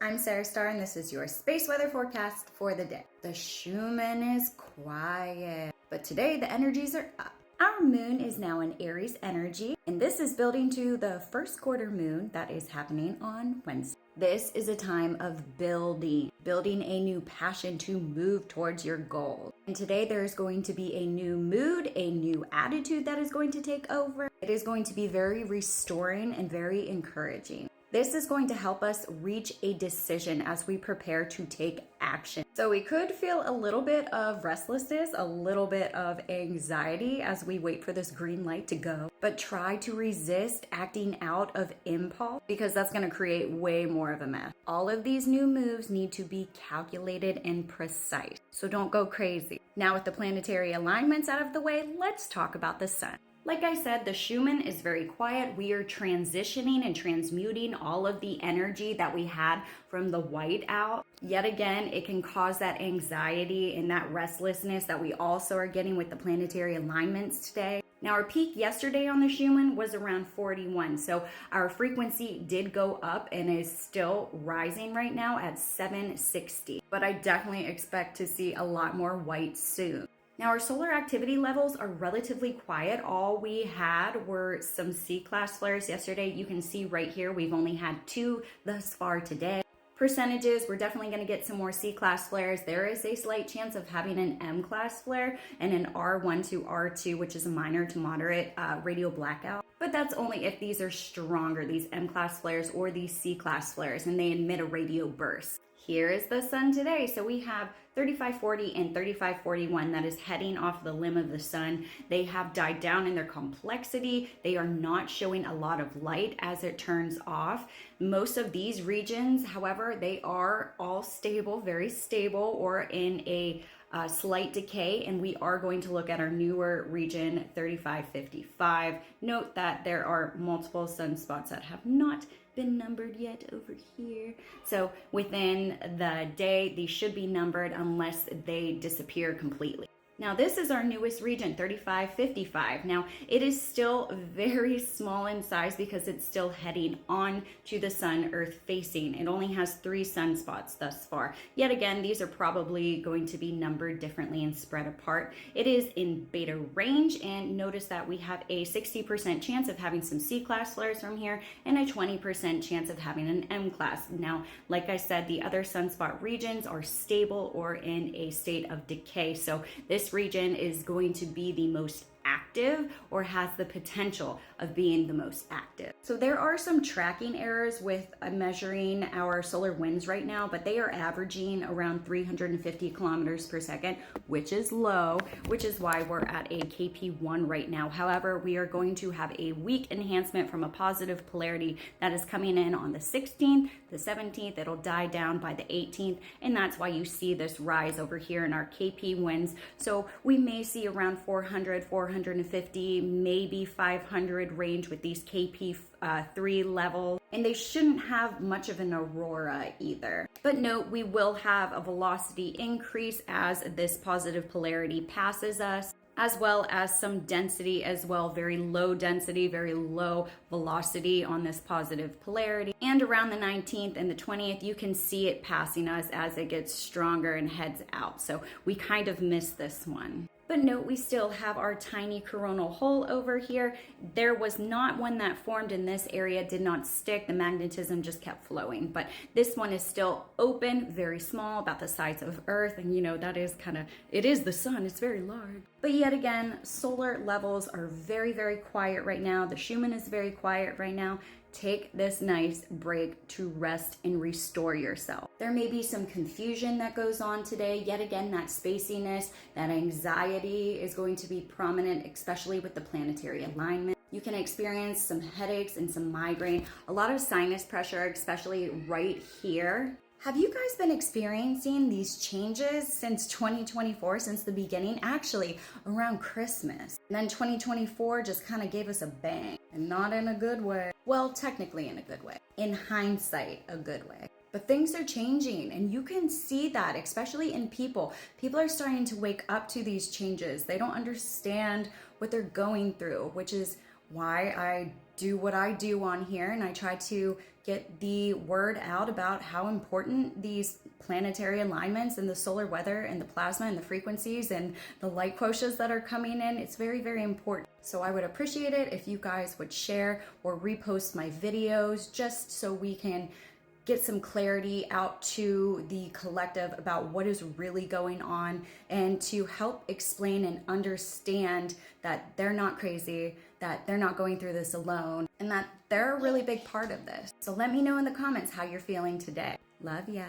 I'm Sarah Starr, and this is your space weather forecast for the day. The Schumann is quiet, but today the energies are up. Our moon is now in Aries energy, and this is building to the first quarter moon that is happening on Wednesday. This is a time of building a new passion to move towards your goal. And today there is going to be a new mood, a new attitude that is going to take over. It is going to be very restoring and very encouraging. This is going to help us reach a decision as we prepare to take action. So we could feel a little bit of restlessness, a little bit of anxiety as we wait for this green light to go, but try to resist acting out of impulse because that's going to create way more of a mess. All of these new moves need to be calculated and precise, so don't go crazy. Now with the planetary alignments out of the way, let's talk about the sun. Like I said, the Schumann is very quiet. We are transitioning and transmuting all of the energy that we had from the white out. Yet again, it can cause that anxiety and that restlessness that we also are getting with the planetary alignments today. Now, our peak yesterday on the Schumann was around 41, so our frequency did go up and is still rising right now at 760. But I definitely expect to see a lot more white soon. Now, our solar activity levels are relatively quiet. All we had were some C-class flares yesterday. You can see right here, we've only had 2 thus far today. Percentages, we're definitely going to get some more C-class flares. There is a slight chance of having an M-class flare and an R1 to R2, which is a minor to moderate radio blackout. But that's only if these are stronger, these M-class flares or these C-class flares, and they emit a radio burst. Here is the sun today. So we have 3540 and 3541 that is heading off the limb of the sun. They have died down in their complexity. They are not showing a lot of light as it turns off. Most of these regions, however, they are all stable, very stable, or in a slight decay, and we are going to look at our newer region 3555. Note that there are multiple sunspots that have not been numbered yet over here. So within the day, these should be numbered unless they disappear completely. Now this is our newest region, 3555. Now it is still very small in size because it's still heading on to the sun, earth facing. It only has 3 sunspots thus far. Yet again, these are probably going to be numbered differently and spread apart. It is in beta range, and notice that we have a 60% chance of having some C-class flares from here and a 20% chance of having an M-class. Now, like I said, the other sunspot regions are stable or in a state of decay. So this region is going to be the most active or has the potential of being the most active. So there are some tracking errors with measuring our solar winds right now, but they are averaging around 350 kilometers per second, which is low, which is why we're at a KP1 right now. However, we are going to have a weak enhancement from a positive polarity that is coming in on the 16th, the 17th. It'll die down by the 18th, and that's why you see this rise over here in our KP winds. So we may see around 450, maybe 500 range with these KP3 levels, and they shouldn't have much of an aurora either. But note, we will have a velocity increase as this positive polarity passes us, as well as some density as well, very low density, very low velocity on this positive polarity. And around the 19th and the 20th, you can see it passing us as it gets stronger and heads out. So we kind of missed this one. But note, we still have our tiny coronal hole over here. There was not one that formed in this area, did not stick. The magnetism just kept flowing. But this one is still open, very small, about the size of Earth. And you know, that is it is the sun, it's very large. But yet again, solar levels are very, very quiet right now. The Schumann is very quiet right now. Take this nice break to rest and restore yourself. There may be some confusion that goes on today. Yet again, that spaciness, that anxiety is going to be prominent, especially with the planetary alignment. You can experience some headaches and some migraine, a lot of sinus pressure, especially right here. Have you guys been experiencing these changes since 2024, since the beginning? Actually, around Christmas. And then 2024 just kind of gave us a bang, and not in a good way. Well, technically in a good way. In hindsight, a good way. But things are changing, and you can see that, especially in people. People are starting to wake up to these changes. They don't understand what they're going through, which is why I do what I do on here, and I try to get the word out about how important these planetary alignments and the solar weather and the plasma and the frequencies and the light quotients that are coming in. It's very, very important. So I would appreciate it if you guys would share or repost my videos just so we can get some clarity out to the collective about what is really going on, and to help explain and understand that they're not crazy, that they're not going through this alone, and that they're a really big part of this. So let me know in the comments how you're feeling today. Love ya.